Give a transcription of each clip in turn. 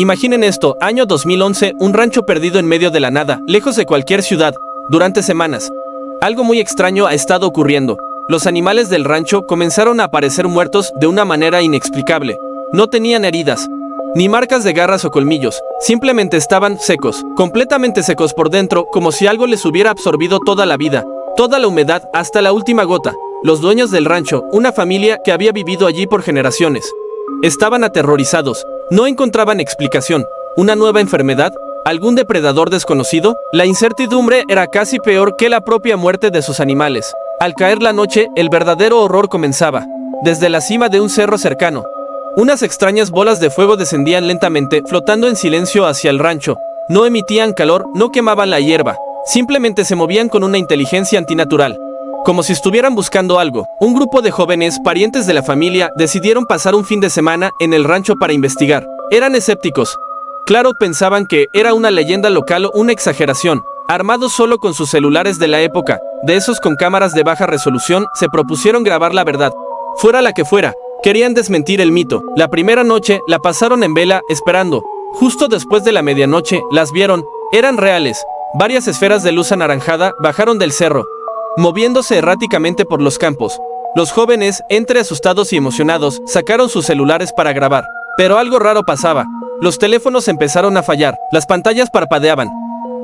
Imaginen esto, año 2011, un rancho perdido en medio de la nada, lejos de cualquier ciudad, durante semanas. Algo muy extraño ha estado ocurriendo. Los animales del rancho comenzaron a aparecer muertos de una manera inexplicable. No tenían heridas, ni marcas de garras o colmillos, simplemente estaban secos, completamente secos por dentro, como si algo les hubiera absorbido toda la vida, toda la humedad, hasta la última gota. Los dueños del rancho, una familia que había vivido allí por generaciones, estaban aterrorizados. No encontraban explicación. ¿Una nueva enfermedad? ¿Algún depredador desconocido? La incertidumbre era casi peor que la propia muerte de sus animales. Al caer la noche, el verdadero horror comenzaba. Desde la cima de un cerro cercano, unas extrañas bolas de fuego descendían lentamente, flotando en silencio hacia el rancho. No emitían calor, no quemaban la hierba. Simplemente se movían con una inteligencia antinatural, como si estuvieran buscando algo. Un grupo de jóvenes, parientes de la familia, decidieron pasar un fin de semana en el rancho para investigar. Eran escépticos. Claro, pensaban que era una leyenda local o una exageración. Armados solo con sus celulares de la época, de esos con cámaras de baja resolución, se propusieron grabar la verdad. Fuera la que fuera, querían desmentir el mito. La primera noche la pasaron en vela, esperando. Justo después de la medianoche, las vieron. Eran reales. Varias esferas de luz anaranjada bajaron del cerro, moviéndose erráticamente por los campos. Los jóvenes, entre asustados y emocionados, sacaron sus celulares para grabar. Pero algo raro pasaba. Los teléfonos empezaron a fallar, las pantallas parpadeaban,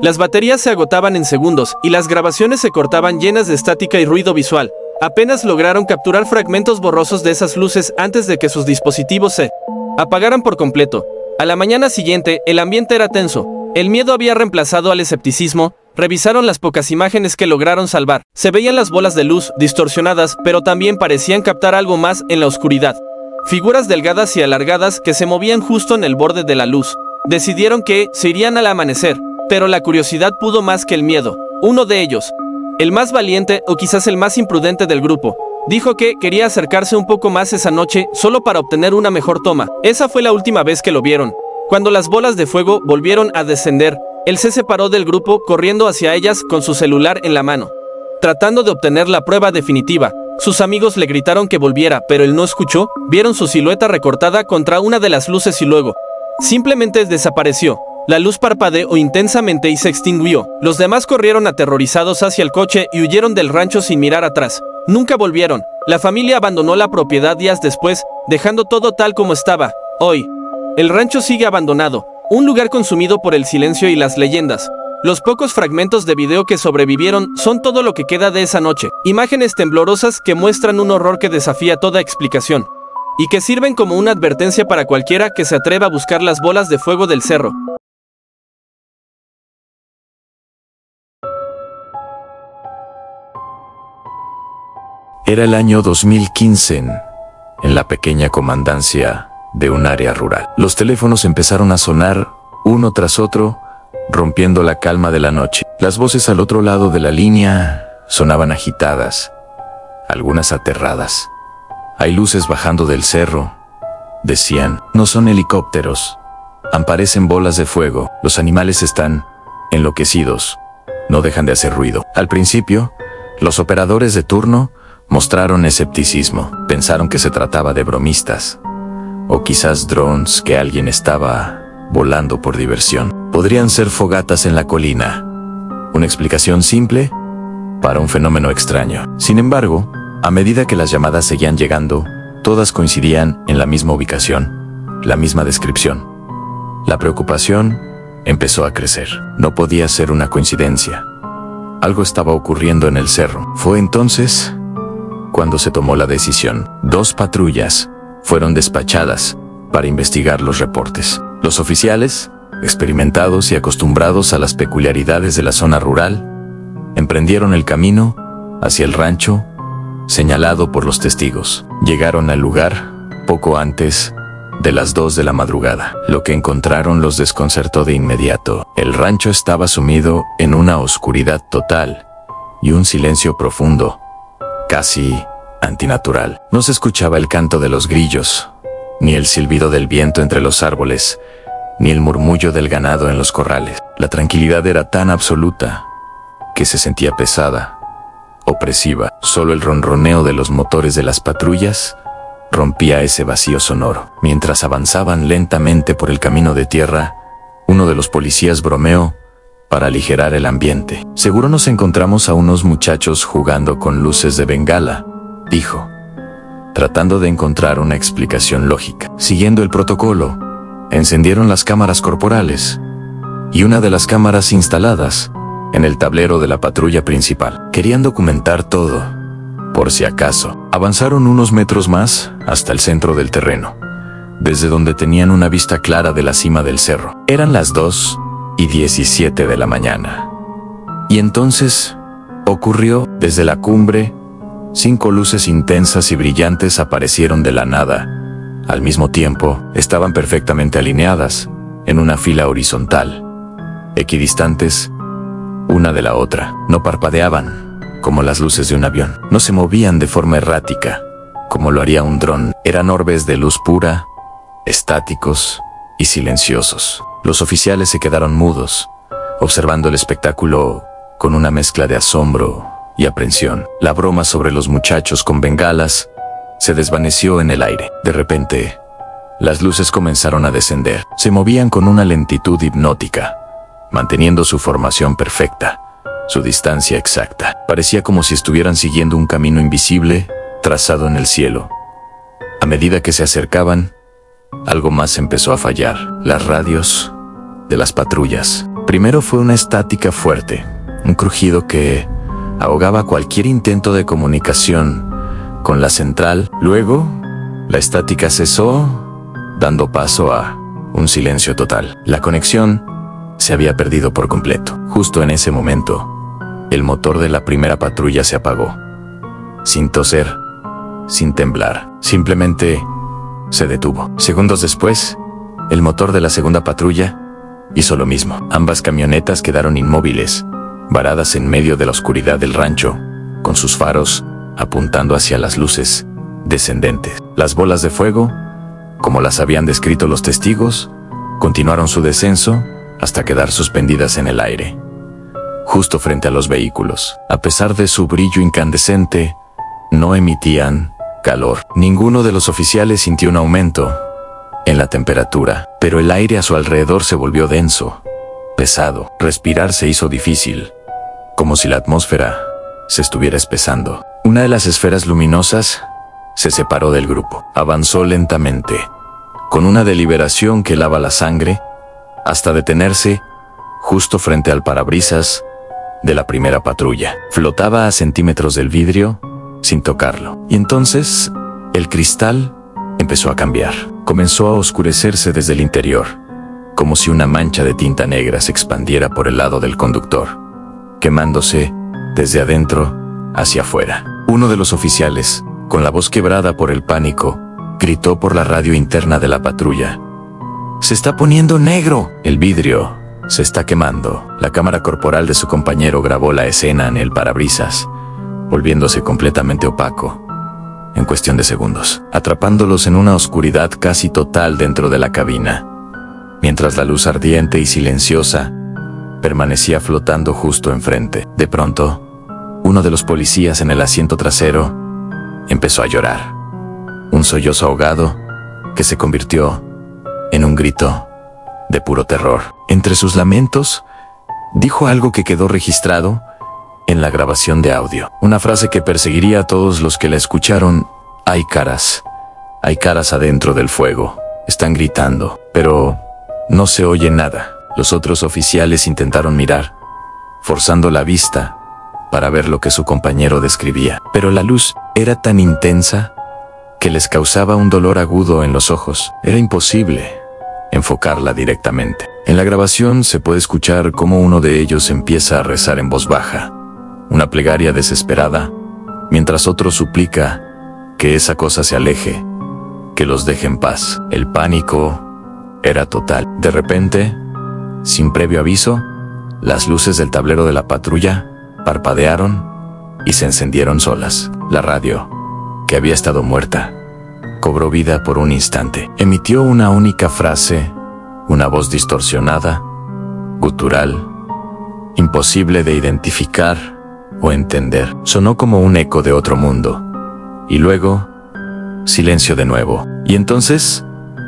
las baterías se agotaban en segundos y las grabaciones se cortaban llenas de estática y ruido visual. Apenas lograron capturar fragmentos borrosos de esas luces antes de que sus dispositivos se apagaran por completo. A la mañana siguiente, el ambiente era tenso. El miedo había reemplazado al escepticismo. Revisaron las pocas imágenes que lograron salvar. Se veían las bolas de luz, distorsionadas, pero también parecían captar algo más en la oscuridad. Figuras delgadas y alargadas que se movían justo en el borde de la luz. Decidieron que se irían al amanecer, pero la curiosidad pudo más que el miedo. Uno de ellos, el más valiente o quizás el más imprudente del grupo, dijo que quería acercarse un poco más esa noche solo para obtener una mejor toma. Esa fue la última vez que lo vieron. Cuando las bolas de fuego volvieron a descender, él se separó del grupo corriendo hacia ellas con su celular en la mano, tratando de obtener la prueba definitiva. Sus amigos le gritaron que volviera, pero él no escuchó. Vieron su silueta recortada contra una de las luces y luego simplemente desapareció. La luz parpadeó intensamente y se extinguió. Los demás corrieron aterrorizados hacia el coche y huyeron del rancho sin mirar atrás. Nunca volvieron. La familia abandonó la propiedad días después, dejando todo tal como estaba. Hoy, el rancho sigue abandonado, un lugar consumido por el silencio y las leyendas. Los pocos fragmentos de video que sobrevivieron son todo lo que queda de esa noche. Imágenes temblorosas que muestran un horror que desafía toda explicación, y que sirven como una advertencia para cualquiera que se atreva a buscar las bolas de fuego del cerro. Era el año 2015 en la pequeña comandancia de un área rural. Los teléfonos empezaron a sonar, uno tras otro, rompiendo la calma de la noche. Las voces al otro lado de la línea sonaban agitadas, algunas aterradas. Hay luces bajando del cerro, decían. No son helicópteros, aparecen bolas de fuego. Los animales están enloquecidos, no dejan de hacer ruido. Al principio, los operadores de turno mostraron escepticismo. Pensaron que se trataba de bromistas, o quizás drones que alguien estaba volando por diversión. Podrían ser fogatas en la colina. Una explicación simple para un fenómeno extraño. Sin embargo, a medida que las llamadas seguían llegando, todas coincidían en la misma ubicación, la misma descripción. La preocupación empezó a crecer. No podía ser una coincidencia. Algo estaba ocurriendo en el cerro. Fue entonces cuando se tomó la decisión. 2 patrullas fueron despachadas para investigar los reportes. Los oficiales, experimentados y acostumbrados a las peculiaridades de la zona rural, emprendieron el camino hacia el rancho señalado por los testigos. Llegaron al lugar poco antes de las 2 de la madrugada. Lo que encontraron los desconcertó de inmediato. El rancho estaba sumido en una oscuridad total y un silencio profundo, casi antinatural. No se escuchaba el canto de los grillos, ni el silbido del viento entre los árboles, ni el murmullo del ganado en los corrales. La tranquilidad era tan absoluta que se sentía pesada, opresiva. Solo el ronroneo de los motores de las patrullas rompía ese vacío sonoro. Mientras avanzaban lentamente por el camino de tierra, uno de los policías bromeó para aligerar el ambiente. «Seguro nos encontramos a unos muchachos jugando con luces de bengala», dijo, tratando de encontrar una explicación lógica. Siguiendo el protocolo, encendieron las cámaras corporales y una de las cámaras instaladas en el tablero de la patrulla principal. Querían documentar todo, por si acaso. Avanzaron unos metros más hasta el centro del terreno, desde donde tenían una vista clara de la cima del cerro. Eran las 2:17 de la mañana. Y entonces ocurrió. Desde la cumbre, 5 luces intensas y brillantes aparecieron de la nada. Al mismo tiempo, estaban perfectamente alineadas, en una fila horizontal, equidistantes una de la otra. No parpadeaban, como las luces de un avión. No se movían de forma errática, como lo haría un dron. Eran orbes de luz pura, estáticos y silenciosos. Los oficiales se quedaron mudos, observando el espectáculo con una mezcla de asombro y aprensión. La broma sobre los muchachos con bengalas se desvaneció en el aire. De repente, las luces comenzaron a descender. Se movían con una lentitud hipnótica, manteniendo su formación perfecta, su distancia exacta. Parecía como si estuvieran siguiendo un camino invisible trazado en el cielo. A medida que se acercaban, algo más empezó a fallar. Las radios de las patrullas. Primero fue una estática fuerte, un crujido que ahogaba cualquier intento de comunicación con la central. Luego, la estática cesó, dando paso a un silencio total. La conexión se había perdido por completo. Justo en ese momento, el motor de la primera patrulla se apagó. Sin toser, sin temblar, simplemente se detuvo. Segundos después, el motor de la segunda patrulla hizo lo mismo. Ambas camionetas quedaron inmóviles, varadas en medio de la oscuridad del rancho, con sus faros apuntando hacia las luces descendentes. Las bolas de fuego, como las habían descrito los testigos, continuaron su descenso hasta quedar suspendidas en el aire, justo frente a los vehículos. A pesar de su brillo incandescente, no emitían calor. Ninguno de los oficiales sintió un aumento en la temperatura, pero el aire a su alrededor se volvió denso, pesado. Respirar se hizo difícil, como si la atmósfera se estuviera espesando. Una de las esferas luminosas se separó del grupo. Avanzó lentamente, con una deliberación que helaba la sangre, hasta detenerse justo frente al parabrisas de la primera patrulla. Flotaba a centímetros del vidrio, sin tocarlo. Y entonces, el cristal empezó a cambiar. Comenzó a oscurecerse desde el interior, como si una mancha de tinta negra se expandiera por el lado del conductor, quemándose desde adentro hacia afuera. Uno de los oficiales, con la voz quebrada por el pánico, gritó por la radio interna de la patrulla: «¡Se está poniendo negro! El vidrio se está quemando». La cámara corporal de su compañero grabó la escena en el parabrisas, volviéndose completamente opaco en cuestión de segundos, atrapándolos en una oscuridad casi total dentro de la cabina, mientras la luz ardiente y silenciosa permanecía flotando justo enfrente. De pronto, uno de los policías en el asiento trasero empezó a llorar, un sollozo ahogado que se convirtió en un grito de puro terror. Entre sus lamentos, dijo algo que quedó registrado en la grabación de audio, una frase que perseguiría a todos los que la escucharon: hay caras adentro del fuego, están gritando, pero no se oye nada. Los otros oficiales intentaron mirar, forzando la vista para ver lo que su compañero describía, pero la luz era tan intensa que les causaba un dolor agudo en los ojos. Era imposible enfocarla directamente. En la grabación se puede escuchar cómo uno de ellos empieza a rezar en voz baja, una plegaria desesperada, mientras otro suplica que esa cosa se aleje, que los deje en paz. El pánico era total. De repente, sin previo aviso, las luces del tablero de la patrulla parpadearon y se encendieron solas. La radio, que había estado muerta, cobró vida por un instante. Emitió una única frase, una voz distorsionada, gutural, imposible de identificar o entender. Sonó como un eco de otro mundo, y luego silencio de nuevo. Y entonces,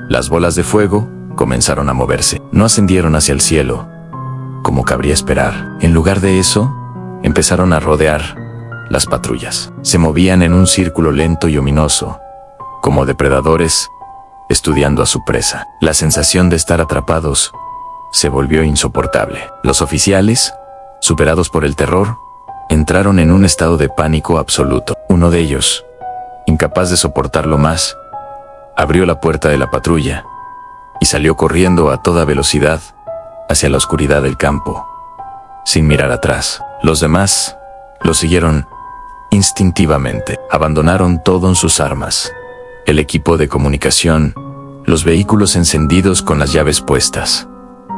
las bolas de fuego comenzaron a moverse. No ascendieron hacia el cielo, como cabría esperar. En lugar de eso, empezaron a rodear las patrullas. Se movían en un círculo lento y ominoso, como depredadores estudiando a su presa. La sensación de estar atrapados se volvió insoportable. Los oficiales, superados por el terror, entraron en un estado de pánico absoluto. Uno de ellos, incapaz de soportarlo más, abrió la puerta de la patrulla y salió corriendo a toda velocidad hacia la oscuridad del campo, sin mirar atrás. Los demás lo siguieron instintivamente. Abandonaron todo en sus armas, el equipo de comunicación, los vehículos encendidos con las llaves puestas.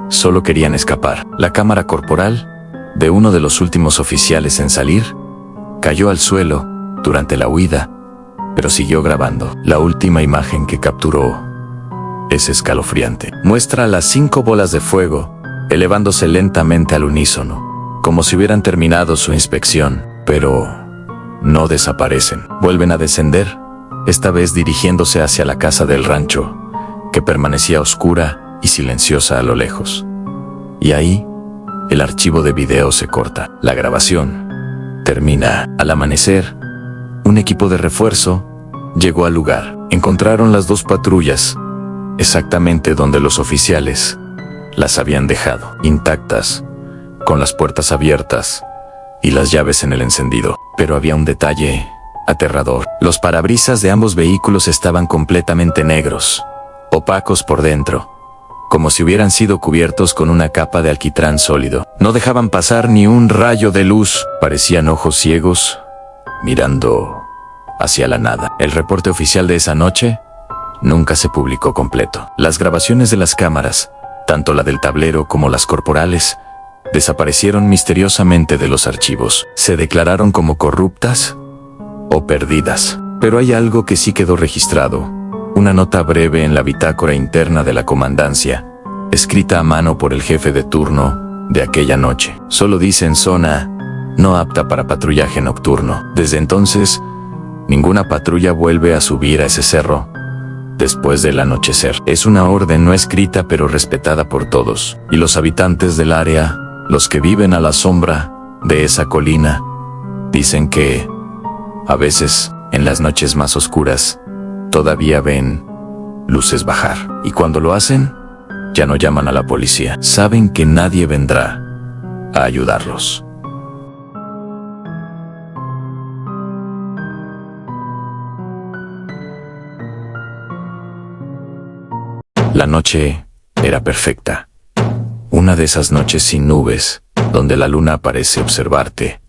Solo querían escapar. La cámara corporal de uno de los últimos oficiales en salir cayó al suelo durante la huida, pero siguió grabando. La última imagen que capturó es escalofriante. Muestra las 5 bolas de fuego elevándose lentamente al unísono, como si hubieran terminado su inspección, pero no desaparecen. Vuelven a descender, esta vez dirigiéndose hacia la casa del rancho, que permanecía oscura y silenciosa a lo lejos. Y ahí, el archivo de video se corta. La grabación termina. Al amanecer, un equipo de refuerzo llegó al lugar. Encontraron las 2 patrullas, exactamente donde los oficiales las habían dejado, intactas, con las puertas abiertas y las llaves en el encendido. Pero había un detalle aterrador. Los parabrisas de ambos vehículos estaban completamente negros, opacos por dentro, como si hubieran sido cubiertos con una capa de alquitrán sólido. No dejaban pasar ni un rayo de luz. Parecían ojos ciegos, mirando hacia la nada. El reporte oficial de esa noche nunca se publicó completo. Las grabaciones de las cámaras, tanto la del tablero como las corporales, desaparecieron misteriosamente de los archivos. Se declararon como corruptas o perdidas. Pero hay algo que sí quedó registrado. Una nota breve en la bitácora interna de la comandancia, escrita a mano por el jefe de turno de aquella noche. Solo dice en zona no apta para patrullaje nocturno. Desde entonces, ninguna patrulla vuelve a subir a ese cerro después del anochecer. Es una orden no escrita pero respetada por todos. Y los habitantes del área, los que viven a la sombra de esa colina, dicen que, a veces, en las noches más oscuras, todavía ven luces bajar. Y cuando lo hacen, ya no llaman a la policía. Saben que nadie vendrá a ayudarlos. La noche era perfecta. Una de esas noches sin nubes, donde la luna parece observarte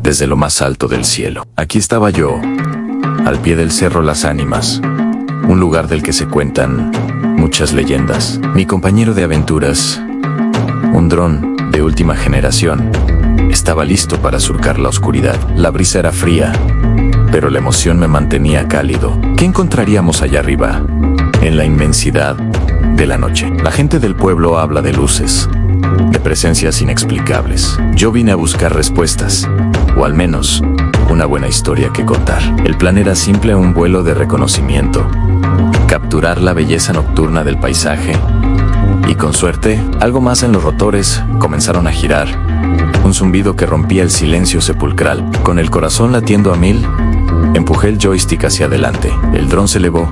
desde lo más alto del cielo. Aquí estaba yo, al pie del Cerro Las Ánimas, un lugar del que se cuentan muchas leyendas. Mi compañero de aventuras, un dron de última generación, estaba listo para surcar la oscuridad. La brisa era fría, pero la emoción me mantenía cálido. ¿Qué encontraríamos allá arriba, en la inmensidad de la noche? La gente del pueblo habla de luces, de presencias inexplicables. Yo vine a buscar respuestas, o al menos una buena historia que contar. El plan era simple: un vuelo de reconocimiento, capturar la belleza nocturna del paisaje, y con suerte, algo más en los rotores comenzaron a girar. Un zumbido que rompía el silencio sepulcral. Con el corazón latiendo a 1000, empujé el joystick hacia adelante. El dron se elevó,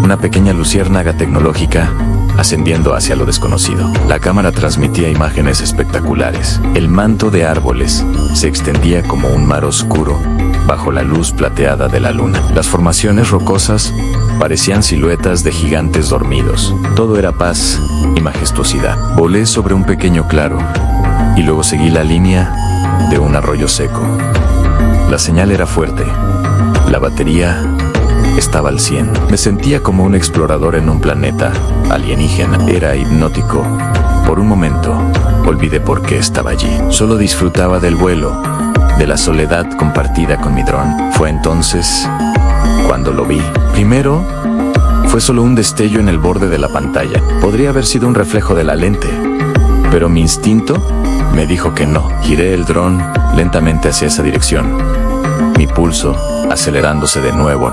una pequeña luciérnaga tecnológica, ascendiendo hacia lo desconocido. La cámara transmitía imágenes espectaculares. El manto de árboles se extendía como un mar oscuro bajo la luz plateada de la luna. Las formaciones rocosas parecían siluetas de gigantes dormidos. Todo era paz y majestuosidad. Volé sobre un pequeño claro y luego seguí la línea de un arroyo seco. La señal era fuerte. La batería estaba al 100. Me sentía como un explorador en un planeta alienígena. Era hipnótico. Por un momento, olvidé por qué estaba allí. Solo disfrutaba del vuelo, de la soledad compartida con mi dron. Fue entonces cuando lo vi. Primero, fue solo un destello en el borde de la pantalla. Podría haber sido un reflejo de la lente, pero mi instinto me dijo que no. Giré el dron lentamente hacia esa dirección, mi pulso acelerándose de nuevo.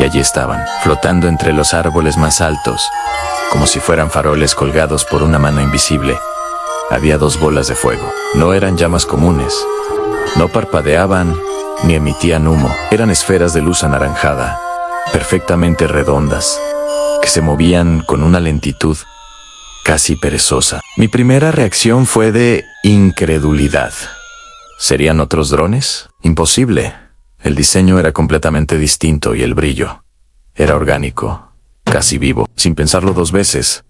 Y allí estaban, flotando entre los árboles más altos, como si fueran faroles colgados por una mano invisible. Había 2 bolas de fuego. No eran llamas comunes. No parpadeaban ni emitían humo. Eran esferas de luz anaranjada, perfectamente redondas, que se movían con una lentitud casi perezosa. Mi primera reacción fue de incredulidad. ¿Serían otros drones? Imposible. El diseño era completamente distinto y el brillo era orgánico, casi vivo. Sin pensarlo 2 veces,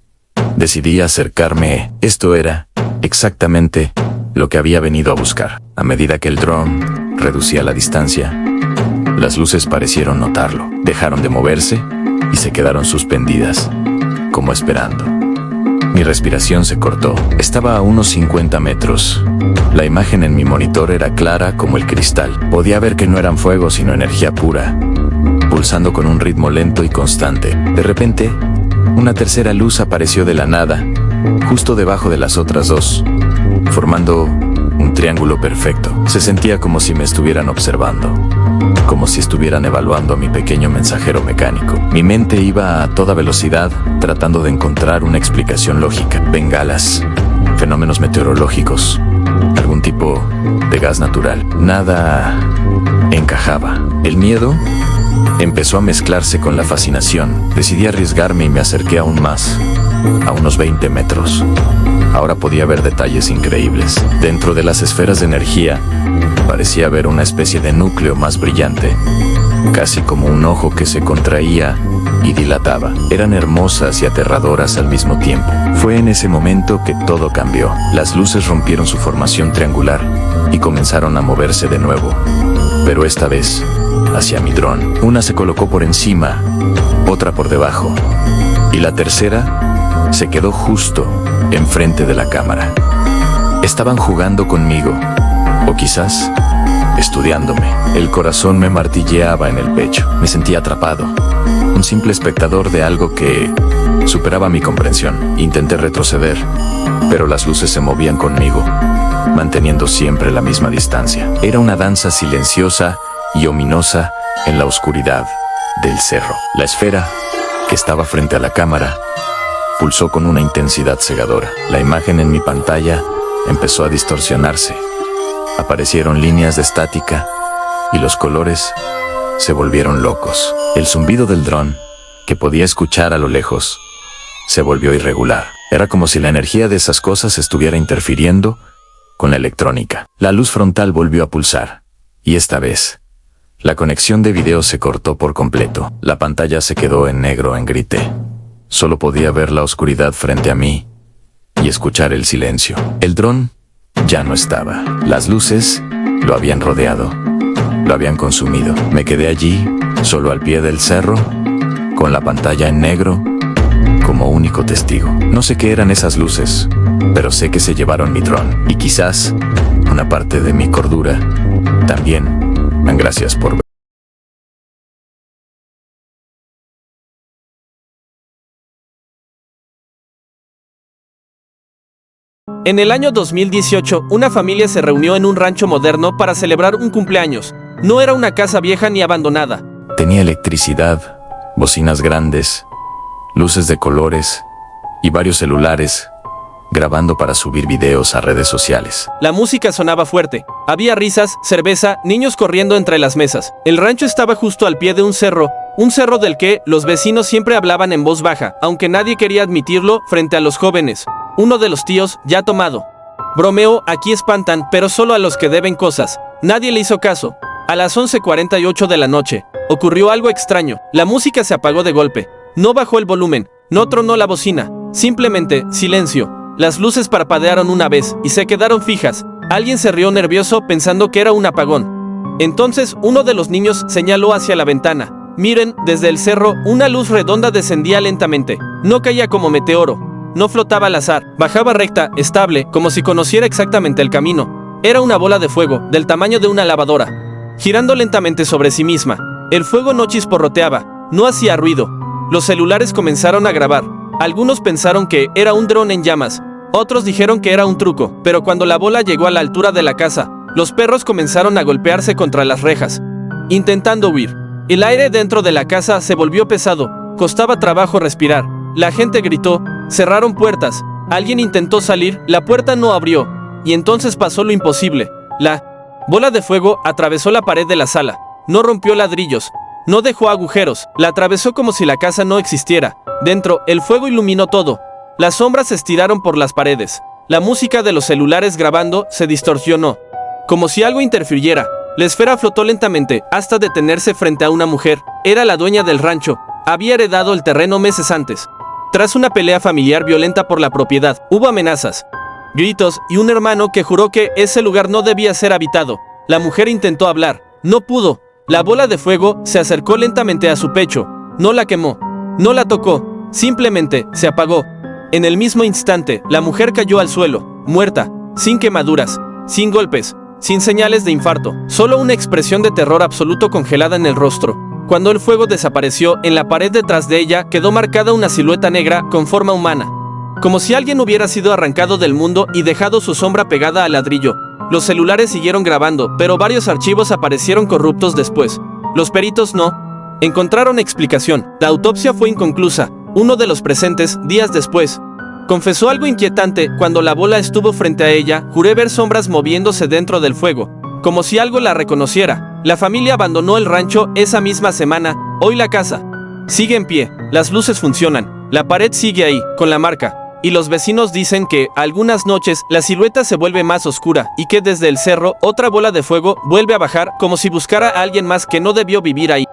decidí acercarme. Esto era exactamente lo que había venido a buscar. A medida que el dron reducía la distancia, las luces parecieron notarlo. Dejaron de moverse y se quedaron suspendidas, como esperando. Mi respiración se cortó. Estaba a unos 50 metros. La imagen en mi monitor era clara como el cristal. Podía ver que no eran fuego, sino energía pura, pulsando con un ritmo lento y constante. De repente, una tercera luz apareció de la nada, justo debajo de las otras 2, formando un triángulo perfecto. Se sentía como si me estuvieran observando, como si estuvieran evaluando a mi pequeño mensajero mecánico. Mi mente iba a toda velocidad, tratando de encontrar una explicación lógica. Bengalas, fenómenos meteorológicos, algún tipo de gas natural. Nada encajaba. El miedo empezó a mezclarse con la fascinación. Decidí arriesgarme y me acerqué aún más, a unos 20 metros. Ahora podía ver detalles increíbles. Dentro de las esferas de energía, parecía haber una especie de núcleo más brillante, casi como un ojo que se contraía y dilataba. Eran hermosas y aterradoras al mismo tiempo. Fue en ese momento que todo cambió. Las luces rompieron su formación triangular y comenzaron a moverse de nuevo, pero esta vez hacia mi dron. Una se colocó por encima, otra por debajo, y la tercera se quedó justo enfrente de la cámara. Estaban jugando conmigo, o quizás estudiándome. El corazón me martilleaba en el pecho. Me sentía atrapado, un simple espectador de algo que superaba mi comprensión. Intenté retroceder, pero las luces se movían conmigo, manteniendo siempre la misma distancia. Era una danza silenciosa y ominosa en la oscuridad del cerro. La esfera, que estaba frente a la cámara, pulsó con una intensidad cegadora. La imagen en mi pantalla empezó a distorsionarse. Aparecieron líneas de estática y los colores se volvieron locos. El zumbido del dron, que podía escuchar a lo lejos, se volvió irregular. Era como si la energía de esas cosas estuviera interfiriendo con la electrónica. La luz frontal volvió a pulsar, y esta vez, la conexión de video se cortó por completo. La pantalla se quedó en negro en grité. Solo podía ver la oscuridad frente a mí y escuchar el silencio. El dron ya no estaba. Las luces lo habían rodeado, lo habían consumido. Me quedé allí, solo al pie del cerro, con la pantalla en negro, como único testigo. No sé qué eran esas luces, pero sé que se llevaron mi dron. Y quizás una parte de mi cordura también. Gracias por ver. En el año 2018, una familia se reunió en un rancho moderno para celebrar un cumpleaños. No era una casa vieja ni abandonada. Tenía electricidad, bocinas grandes, luces de colores y varios celulares grabando para subir videos a redes sociales. La música sonaba fuerte. Había risas, cerveza, niños corriendo entre las mesas. El rancho estaba justo al pie de un cerro del que los vecinos siempre hablaban en voz baja, aunque nadie quería admitirlo frente a los jóvenes. Uno de los tíos, ya tomado, bromeó: aquí espantan, pero solo a los que deben cosas. Nadie le hizo caso. A las 11:48 de la noche, ocurrió algo extraño. La música se apagó de golpe. No bajó el volumen, no tronó la bocina. Simplemente, silencio. Las luces parpadearon una vez y se quedaron fijas. Alguien se rió nervioso pensando que era un apagón. Entonces, uno de los niños señaló hacia la ventana. Miren, desde el cerro, una luz redonda descendía lentamente. No caía como meteoro. No flotaba al azar, bajaba recta, estable, como si conociera exactamente el camino. Era una bola de fuego, del tamaño de una lavadora, girando lentamente sobre sí misma. El fuego no chisporroteaba, no hacía ruido. Los celulares comenzaron a grabar. Algunos pensaron que era un dron en llamas, otros dijeron que era un truco, pero cuando la bola llegó a la altura de la casa, los perros comenzaron a golpearse contra las rejas, intentando huir. El aire dentro de la casa se volvió pesado, costaba trabajo respirar. La gente gritó, cerraron puertas, alguien intentó salir, la puerta no abrió, y entonces pasó lo imposible. La bola de fuego atravesó la pared de la sala, no rompió ladrillos, no dejó agujeros, la atravesó como si la casa no existiera. Dentro, el fuego iluminó todo. Las sombras se estiraron por las paredes. La música de los celulares grabando se distorsionó, como si algo interfiriera. La esfera flotó lentamente hasta detenerse frente a una mujer. Era la dueña del rancho. Había heredado el terreno meses antes. Tras una pelea familiar violenta por la propiedad, hubo amenazas, gritos y un hermano que juró que ese lugar no debía ser habitado. La mujer intentó hablar, no pudo. La bola de fuego se acercó lentamente a su pecho. No la quemó, no la tocó, simplemente se apagó. En el mismo instante, la mujer cayó al suelo, muerta, sin quemaduras, sin golpes, sin señales de infarto, solo una expresión de terror absoluto congelada en el rostro. Cuando el fuego desapareció, en la pared detrás de ella quedó marcada una silueta negra con forma humana, como si alguien hubiera sido arrancado del mundo y dejado su sombra pegada al ladrillo. Los celulares siguieron grabando, pero varios archivos aparecieron corruptos después. Los peritos no encontraron explicación. La autopsia fue inconclusa. Uno de los presentes, días después, confesó algo inquietante. Cuando la bola estuvo frente a ella, juré ver sombras moviéndose dentro del fuego, como si algo la reconociera. La familia abandonó el rancho esa misma semana. Hoy la casa sigue en pie, las luces funcionan, la pared sigue ahí, con la marca. Y los vecinos dicen que, algunas noches, la silueta se vuelve más oscura y que desde el cerro, otra bola de fuego vuelve a bajar como si buscara a alguien más que no debió vivir ahí.